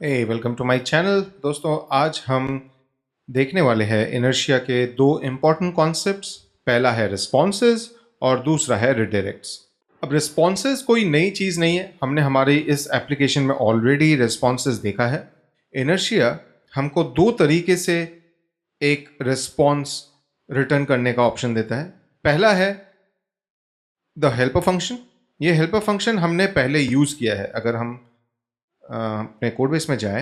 Welcome to my channel. दोस्तों, आज हम देखने वाले हैं इनर्शिया के दो इम्पॉर्टेंट कॉन्सेप्ट्स। पहला है रिस्पॉन्सेज और दूसरा है रिडायरेक्ट्स। अब रिस्पॉन्सेज कोई नई चीज़ नहीं है, हमने हमारी इस एप्लीकेशन में ऑलरेडी रिस्पॉन्सेज देखा है। इनर्शिया हमको दो तरीके से एक रिस्पॉन्स रिटर्न करने का ऑप्शन देता है। पहला है द हेल्पर फंक्शन। ये हेल्पर फंक्शन हमने पहले यूज़ किया है। अगर हम अपने कोड बेस में जाए,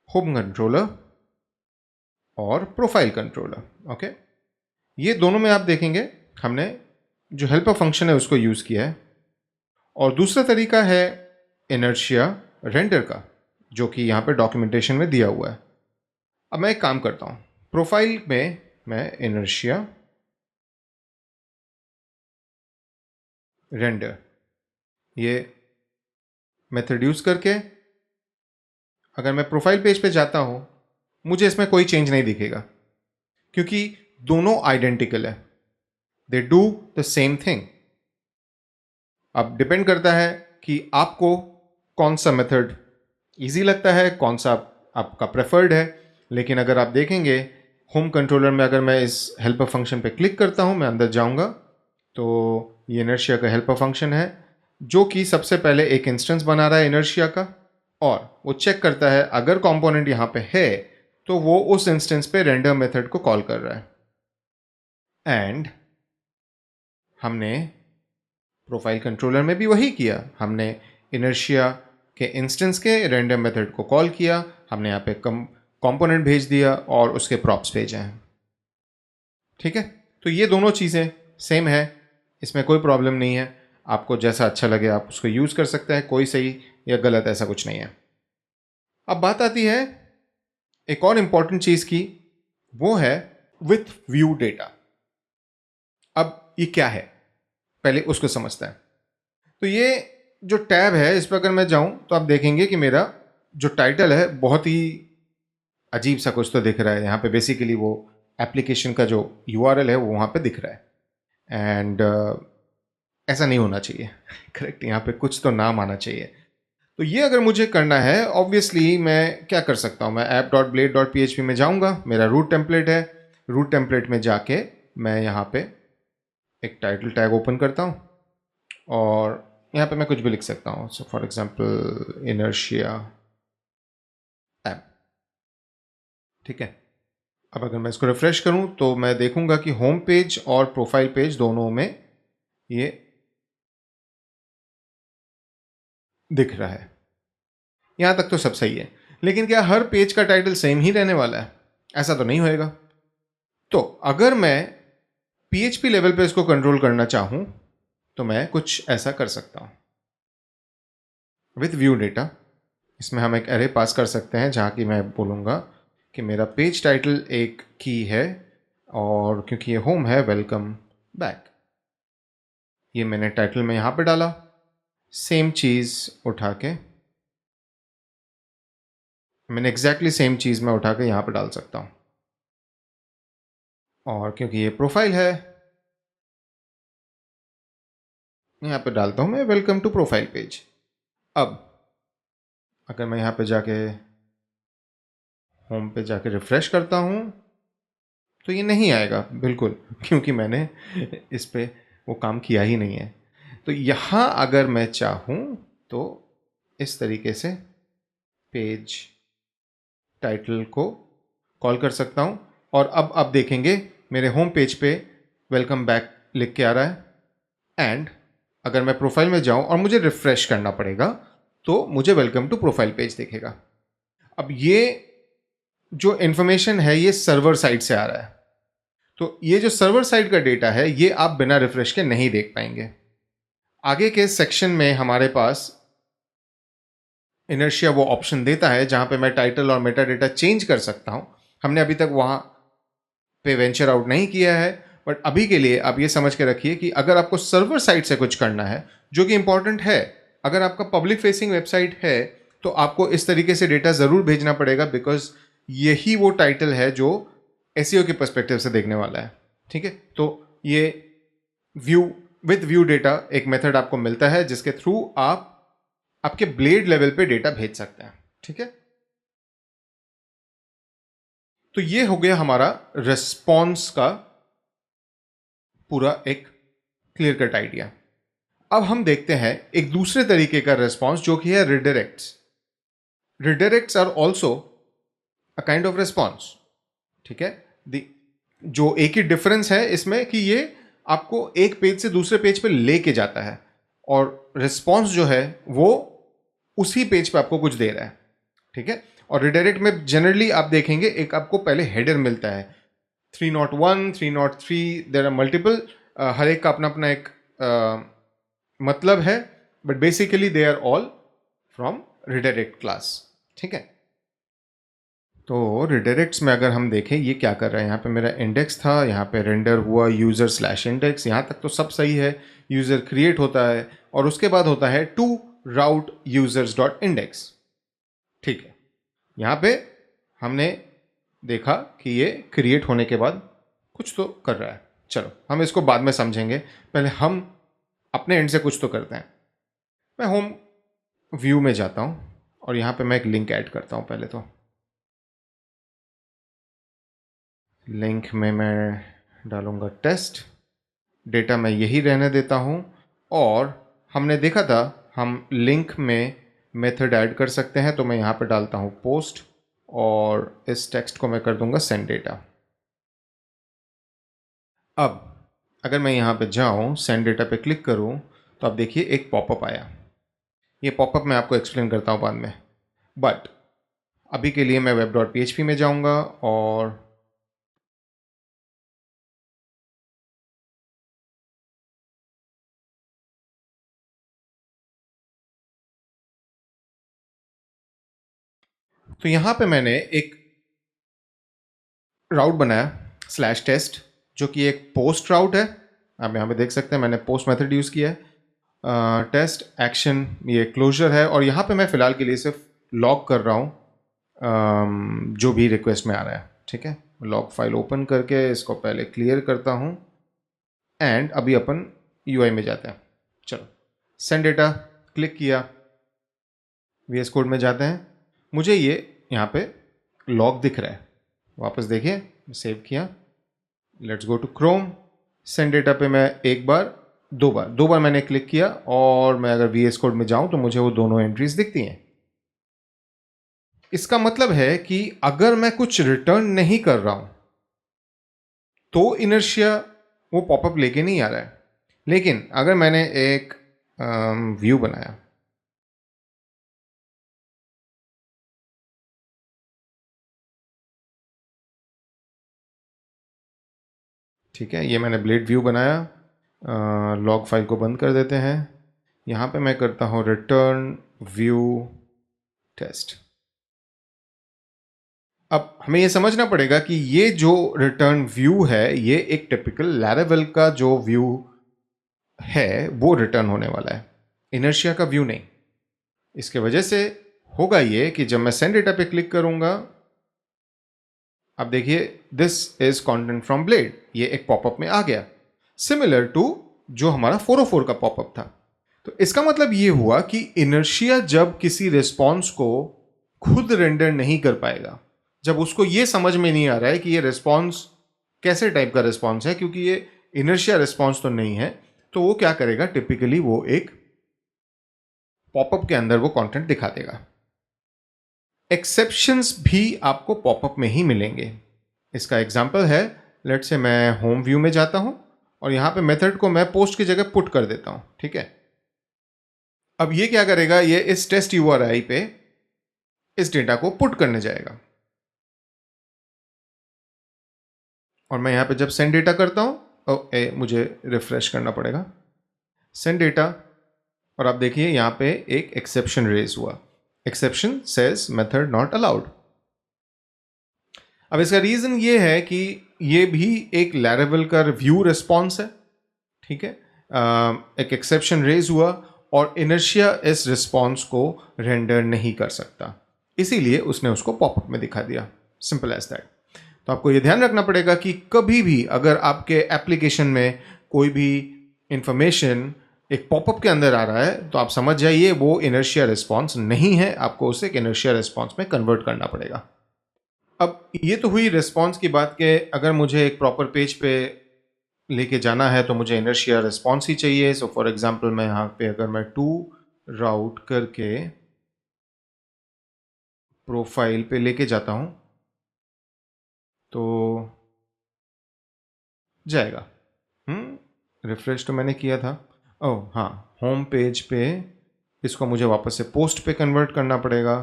होम कंट्रोलर और प्रोफाइल कंट्रोलर, ओके, ये दोनों में आप देखेंगे हमने जो हेल्पर फंक्शन है उसको यूज़ किया है। और दूसरा तरीका है इनर्शिया रेंडर का, जो कि यहाँ पे डॉक्यूमेंटेशन में दिया हुआ है। अब मैं एक काम करता हूँ, प्रोफाइल में मैं इनर्शिया रेंडर ये मेथड यूज़ करके अगर मैं प्रोफाइल पेज पे जाता हूँ, मुझे इसमें कोई चेंज नहीं दिखेगा क्योंकि दोनों आइडेंटिकल है। They do the same thing. अब डिपेंड करता है कि आपको कौन सा मेथड इजी लगता है, कौन सा आपका प्रेफर्ड है। लेकिन अगर आप देखेंगे होम कंट्रोलर में, अगर मैं इस हेल्पर फंक्शन पे क्लिक करता हूँ, मैं अंदर जाऊँगा तो ये इनर्शिया का हेल्पर फंक्शन है जो कि सबसे पहले एक इंस्टेंस बना रहा है इनर्शिया का, और वो चेक करता है अगर कंपोनेंट यहाँ पे है तो वो उस इंस्टेंस पे रेंडर मेथड को कॉल कर रहा है। एंड हमने प्रोफाइल कंट्रोलर में भी वही किया। हमने इनर्शिया के इंस्टेंस के रेंडर मेथड को कॉल किया, हमने यहाँ पे कंपोनेंट भेज दिया और उसके प्रॉप्स भेजे हैं। ठीक है, तो ये दोनों चीज़ें सेम है, इसमें कोई प्रॉब्लम नहीं है। आपको जैसा अच्छा लगे आप उसको यूज़ कर सकते हैं, कोई सही या गलत ऐसा कुछ नहीं है। अब बात आती है एक और इंपॉर्टेंट चीज़ की, वो है विथ व्यू डेटा। अब ये क्या है, पहले उसको समझते हैं। तो ये जो टैब है, इस पर अगर मैं जाऊं तो आप देखेंगे कि मेरा जो टाइटल है बहुत ही अजीब सा कुछ तो दिख रहा है। यहाँ पे बेसिकली वो एप्लीकेशन का जो यूआरएल है वो वहाँ पे दिख रहा है। एंड ऐसा नहीं होना चाहिए करेक्ट, यहाँ पे कुछ तो नाम आना चाहिए। तो ये अगर मुझे करना है, ऑब्वियसली मैं क्या कर सकता हूँ, मैं app.blade.php में जाऊँगा, मेरा रूट टेम्पलेट है। रूट टेम्पलेट में जाके मैं यहाँ पे एक टाइटल टैग ओपन करता हूँ और यहाँ पे मैं कुछ भी लिख सकता हूँ। So for example inertia app. ठीक है, अब अगर मैं इसको रिफ्रेश करूँ तो मैं देखूंगा कि होम पेज और प्रोफाइल पेज दोनों में ये दिख रहा है। यहाँ तक तो सब सही है, लेकिन क्या हर पेज का टाइटल सेम ही रहने वाला है? ऐसा तो नहीं होएगा। तो अगर मैं पीएचपी लेवल पे इसको कंट्रोल करना चाहूँ तो मैं कुछ ऐसा कर सकता हूँ। विथ व्यू डेटा, इसमें हम एक एरे पास कर सकते हैं जहाँ की मैं बोलूँगा कि मेरा पेज टाइटल एक की है, और क्योंकि ये होम है, वेलकम बैक। ये मैंने टाइटल में यहाँ पे डाला। सेम चीज़ उठा के मैंने एग्जैक्टली सेम चीज़ में उठा के यहाँ पे डाल सकता हूँ। और क्योंकि ये प्रोफाइल है, यहाँ पे डालता हूँ मैं वेलकम टू प्रोफाइल पेज। अब अगर मैं यहाँ पे जाके होम पे जाके रिफ्रेश करता हूँ तो ये नहीं आएगा बिल्कुल, क्योंकि मैंने इस पे वो काम किया ही नहीं है। तो यहाँ अगर मैं चाहूँ तो इस तरीके से पेज टाइटल को कॉल कर सकता हूँ, और अब आप देखेंगे मेरे होम पेज पे वेलकम बैक लिख के आ रहा है। एंड अगर मैं प्रोफाइल में जाऊँ और मुझे रिफ्रेश करना पड़ेगा तो मुझे वेलकम टू प्रोफाइल पेज दिखेगा। अब ये जो इन्फॉर्मेशन है ये सर्वर साइड से आ रहा है, तो ये जो सर्वर साइड का डेटा है ये आप बिना रिफ्रेश के नहीं देख पाएंगे। आगे के सेक्शन में हमारे पास इनर्शिया वो ऑप्शन देता है जहां पे मैं टाइटल और मेटा डेटा चेंज कर सकता हूं। हमने अभी तक वहां पे वेंचर आउट नहीं किया है, बट अभी के लिए आप ये समझ के रखिए कि अगर आपको सर्वर साइड से कुछ करना है, जो कि इंपॉर्टेंट है, अगर आपका पब्लिक फेसिंग वेबसाइट है तो आपको इस तरीके से डेटा ज़रूर भेजना पड़ेगा, बिकॉज यही वो टाइटल है जो एसईओ के पर्सपेक्टिव से देखने वाला है। ठीक है, तो ये व्यू विथ व्यू डेटा एक मेथड आपको मिलता है जिसके थ्रू आप आपके ब्लेड लेवल पे डेटा भेज सकते हैं। ठीक है, तो ये हो गया हमारा रिस्पॉन्स का पूरा एक क्लियर कट आइडिया। अब हम देखते हैं एक दूसरे तरीके का रिस्पॉन्स जो कि है redirects. Redirects are also a kind of response. ठीक है, जो एक ही डिफरेंस है इसमें कि ये आपको एक पेज से दूसरे पेज पे लेके जाता है और रिस्पॉन्स जो है वो उसी पेज पे आपको कुछ दे रहा है। ठीक है, और रिडायरेक्ट में जनरली आप देखेंगे एक आपको पहले हेडर मिलता है 301, 303, देयर आर मल्टीपल, हर एक का अपना अपना एक मतलब है, but basically they are all from redirect class. ठीक है, तो रिडायरेक्ट्स में अगर हम देखें ये क्या कर रहा है, यहाँ पे मेरा इंडेक्स था, यहाँ पे रेंडर हुआ यूज़र स्लैश इंडेक्स, यहाँ तक तो सब सही है। यूज़र क्रिएट होता है और उसके बाद होता है to route users dot index. ठीक है, यहाँ पे हमने देखा कि ये क्रिएट होने के बाद कुछ तो कर रहा है। चलो हम इसको बाद में समझेंगे, पहले हम अपने एंड से कुछ तो करते हैं। मैं होम व्यू में जाता हूँ और यहाँ पे मैं एक लिंक ऐड करता हूँ। पहले तो लिंक में मैं डालूंगा टेस्ट, डेटा मैं यही रहने देता हूँ, और हमने देखा था हम लिंक में मेथड ऐड कर सकते हैं, तो मैं यहाँ पे डालता हूँ पोस्ट और इस टेक्स्ट को मैं कर दूंगा सेंड डेटा। अब अगर मैं यहाँ पे जाऊँ सेंड डेटा पे क्लिक करूँ तो आप देखिए एक पॉपअप आया। ये पॉपअप मैं आपको एक्सप्लेन करता हूँ बाद में, बट अभी के लिए मैं web.php में जाऊँगा और तो यहाँ पे मैंने एक राउट बनाया स्लैश टेस्ट, जो कि एक पोस्ट राउट है। आप यहाँ पे देख सकते हैं मैंने पोस्ट मेथड यूज़ किया है। टेस्ट एक्शन ये क्लोजर है, और यहाँ पे मैं फ़िलहाल के लिए सिर्फ लॉग कर रहा हूँ जो भी रिक्वेस्ट में आ रहा है। ठीक है, लॉग फाइल ओपन करके इसको पहले क्लियर करता हूँ एंड अभी अपन यूआई में जाते हैं। चलो सेंड डेटा क्लिक किया, VS कोड में जाते हैं, मुझे ये यहाँ पे लॉग दिख रहा है। वापस देखिए सेव किया, let's go to Chrome. Send data पे मैं एक बार दो बार मैंने क्लिक किया और मैं अगर VS कोड में जाऊं तो मुझे वो दोनों एंट्रीज दिखती हैं। इसका मतलब है कि अगर मैं कुछ रिटर्न नहीं कर रहा हूं तो इनर्शिया वो पॉपअप लेके नहीं आ रहा है। लेकिन अगर मैंने एक व्यू बनाया, ठीक है, ये मैंने ब्लेड व्यू बनाया, लॉग फाइल को बंद कर देते हैं। यहाँ पे मैं करता हूँ रिटर्न व्यू टेस्ट। अब हमें ये समझना पड़ेगा कि ये जो रिटर्न व्यू है ये एक टिपिकल लैरावेल का जो व्यू है वो रिटर्न होने वाला है, इनर्शिया का व्यू नहीं। इसके वजह से होगा ये कि जब मैं सेंड डेटा पे क्लिक करूंगा, अब देखिए this is content from blade, ये एक पॉपअप में आ गया, सिमिलर टू जो हमारा 404 का पॉपअप था। तो इसका मतलब ये हुआ कि इनर्शिया जब किसी रिस्पॉन्स को खुद रेंडर नहीं कर पाएगा, जब उसको ये समझ में नहीं आ रहा है कि ये रिस्पॉन्स कैसे टाइप का रिस्पॉन्स है, क्योंकि ये इनर्शिया रिस्पॉन्स तो नहीं है, तो वो क्या करेगा, टिपिकली वो एक पॉपअप के अंदर वो कंटेंट दिखा देगा। एक्सेप्शंस भी आपको पॉपअप में ही मिलेंगे। इसका एग्जांपल है, लेट से मैं होम व्यू में जाता हूं और यहां पे मेथड को मैं पोस्ट की जगह पुट कर देता हूं। ठीक है, अब ये क्या करेगा, ये इस टेस्ट URI पे इस डेटा को पुट करने जाएगा, और मैं यहां पे जब सेंड डेटा करता हूं, मुझे रिफ्रेश करना पड़ेगा, सेंड डेटा, और आप देखिए यहां पे एक एक्सेप्शन रेज हुआ, exception says method not allowed. अब इसका रीजन ये है कि ये भी एक लैरावेल का व्यू रिस्पॉन्स है। ठीक है, एक एक्सेप्शन रेज हुआ और इनर्शिया इस रिस्पॉन्स को रेंडर नहीं कर सकता, इसीलिए उसने उसको पॉपअप में दिखा दिया, सिंपल एज दैट। तो आपको ये ध्यान रखना पड़ेगा कि कभी भी अगर आपके एप्लीकेशन में कोई भी इंफॉर्मेशन एक पॉपअप के अंदर आ रहा है तो आप समझ जाइए वो इनर्शिया रिस्पॉन्स नहीं है, आपको उसे एक इनर्शिया रिस्पॉन्स में कन्वर्ट करना पड़ेगा। अब ये तो हुई रिस्पॉन्स की बात के अगर मुझे एक प्रॉपर पेज पे लेके जाना है तो मुझे इनर्शिया रिस्पॉन्स ही चाहिए। सो फॉर एग्जांपल मैं यहाँ पे अगर मैं टू राउट करके प्रोफाइल पे लेके जाता हूँ तो जाएगा। रिफ्रेश तो मैंने किया था। ओह हाँ, होम पेज पे इसको मुझे वापस से पोस्ट पे कन्वर्ट करना पड़ेगा।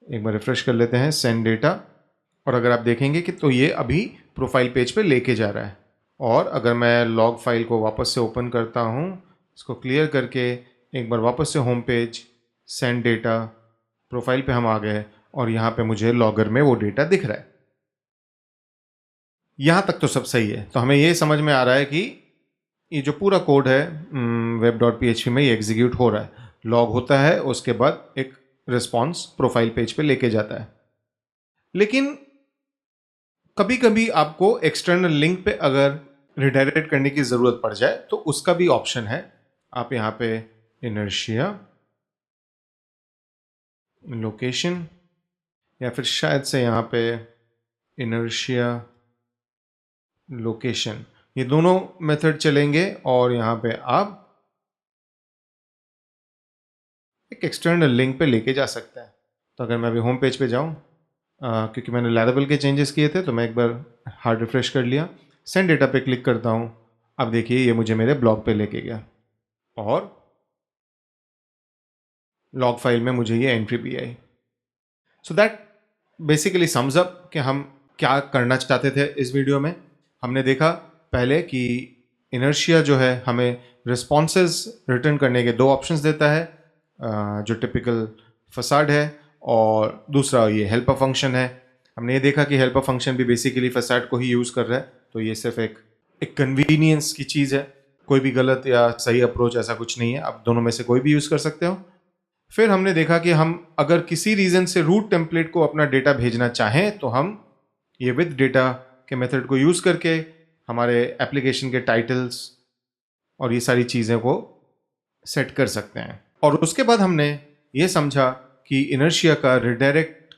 एक बार रिफ्रेश कर लेते हैं, सेंड डेटा, और अगर आप देखेंगे कि तो ये अभी प्रोफाइल पेज पे लेके जा रहा है। और अगर मैं लॉग फाइल को वापस से ओपन करता हूँ, इसको क्लियर करके एक बार वापस से home page, send data, profile पे हम आ गए और यहाँ पे मुझे लॉगर में वो डेटा दिख रहा है। यहाँ तक तो सब सही है। तो हमें ये समझ में आ रहा है कि ये जो पूरा कोड है web.php में ये एग्जीक्यूट हो रहा है, लॉग होता है, उसके बाद एक रिस्पॉन्स प्रोफाइल पेज पे लेके जाता है। लेकिन कभी कभी आपको एक्सटर्नल लिंक पे अगर रिडायरेक्ट करने की ज़रूरत पड़ जाए तो उसका भी ऑप्शन है। आप यहाँ पे इनर्शिया लोकेशन या फिर शायद से यहाँ पे इनर्शिया लोकेशन, ये दोनों मेथड चलेंगे और यहाँ पे आप एक एक्सटर्नल लिंक पे लेके जा सकते हैं। तो अगर मैं अभी होम पेज पे जाऊँ, क्योंकि मैंने लैरावेल के चेंजेस किए थे तो मैं एक बार हार्ड रिफ्रेश कर लिया, सेंड डेटा पे क्लिक करता हूँ। अब देखिए ये मुझे मेरे ब्लॉग पे लेके गया और लॉग फाइल में मुझे ये एंट्री भी आई। So that basically sums up कि हम क्या करना चाहते थे इस वीडियो में। हमने देखा पहले कि इनर्शिया जो है हमें रिस्पॉन्सेज रिटर्न करने के दो ऑप्शंस देता है, जो टिपिकल फसाड है, और दूसरा ये हेल्पर फंक्शन है। हमने ये देखा कि हेल्पर फंक्शन भी बेसिकली फसाड को ही यूज़ कर रहा है, तो ये सिर्फ एक कन्वीनियंस की चीज़ है। कोई भी गलत या सही अप्रोच ऐसा कुछ नहीं है, आप दोनों में से कोई भी यूज़ कर सकते हो। फिर हमने देखा कि हम अगर किसी रीज़न से रूट टेम्पलेट को अपना डेटा भेजना चाहें तो हम ये विद डेटा के मेथड को यूज़ करके हमारे एप्लीकेशन के टाइटल्स और ये सारी चीज़ें को सेट कर सकते हैं। और उसके बाद हमने ये समझा कि इनर्शिया का रिडायरेक्ट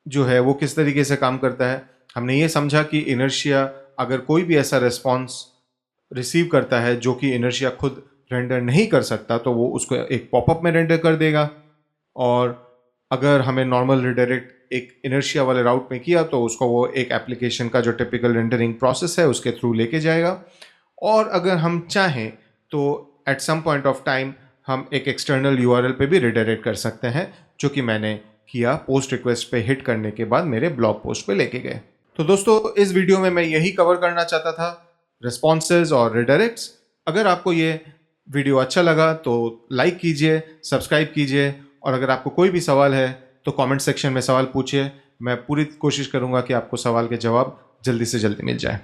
जो है वो किस तरीके से काम करता है। हमने ये समझा कि इनर्शिया अगर कोई भी ऐसा रिस्पॉन्स रिसीव करता है जो कि इनर्शिया खुद रेंडर नहीं कर सकता तो वो उसको एक पॉपअप में रेंडर कर देगा, और अगर हमें नॉर्मल रिडायरेक्ट एक इनर्शिया वाले राउट में किया तो उसको वो एक एप्लीकेशन का जो टिपिकल रेंडरिंग प्रोसेस है उसके थ्रू लेके जाएगा। और अगर हम चाहें तो at some point of time हम एक एक्सटर्नल यूआरएल पे भी रिडायरेक्ट कर सकते हैं, जो कि मैंने किया पोस्ट रिक्वेस्ट पे हिट करने के बाद मेरे ब्लॉग पोस्ट पे लेके गए। तो दोस्तों इस वीडियो में मैं यही कवर करना चाहता था, रिस्पॉन्सेज और रिडायरेक्ट्स। अगर आपको ये वीडियो अच्छा लगा तो लाइक कीजिए, सब्सक्राइब कीजिए, और अगर आपको कोई भी सवाल है तो कमेंट सेक्शन में सवाल पूछिए। मैं पूरी कोशिश करूंगा कि आपको सवाल के जवाब जल्दी से जल्दी मिल जाए।